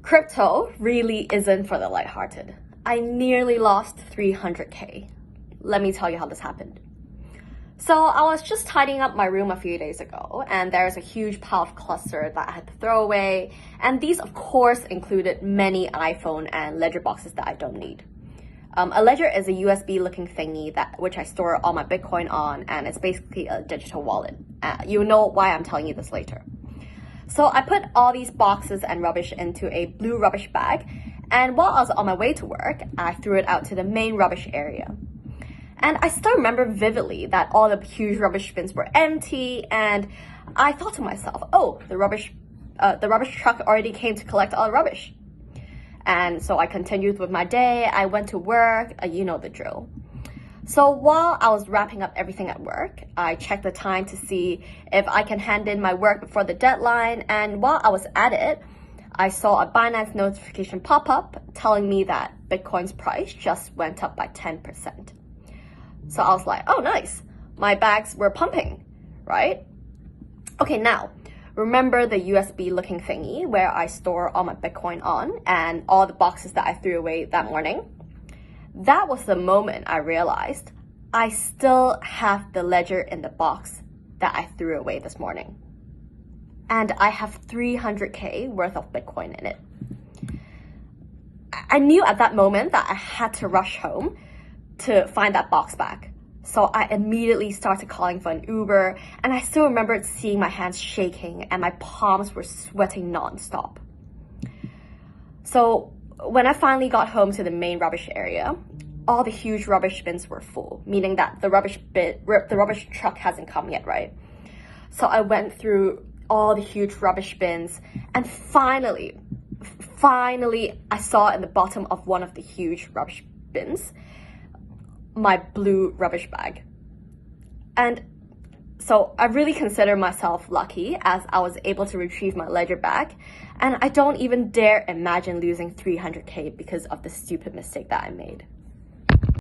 Crypto really isn't for the lighthearted. I nearly lost 300k. Let me tell you how this happened. So I was just tidying up my room a few days ago, and there's a huge pile of cluster that I had to throw away, and these of course included many iPhone and ledger boxes that I don't need. A ledger is a USB looking thingy which I store all my Bitcoin on, and it's basically a digital wallet. You'll know why I'm telling you this later. So I put all these boxes and rubbish into a blue rubbish bag, and while I was on my way to work, I threw it out to the main rubbish area. And I still remember vividly that all the huge rubbish bins were empty, and I thought to myself, oh, the rubbish truck already came to collect all the rubbish. And so I continued with my day. I went to work, you know the drill. So while I was wrapping up everything at work, I checked the time to see if I can hand in my work before the deadline. And while I was at it, I saw a Binance notification pop up telling me that Bitcoin's price just went up by 10%. So I was like, oh, nice. My bags were pumping, right? Okay, now, remember the USB looking thingy where I store all my Bitcoin on and all the boxes that I threw away that morning? That was the moment I realized I still have the ledger in the box that I threw away this morning. And I have 300k worth of Bitcoin in it. I knew at that moment that I had to rush home to find that box back. So I immediately started calling for an Uber, and I still remembered seeing my hands shaking and my palms were sweating nonstop. So when I finally got home to the main rubbish area, all the huge rubbish bins were full, meaning that the rubbish truck hasn't come yet, right? So I went through all the huge rubbish bins, and finally, I saw in the bottom of one of the huge rubbish bins my blue rubbish bag. And so I really consider myself lucky as I was able to retrieve my ledger back, and I don't even dare imagine losing 300k because of the stupid mistake that I made.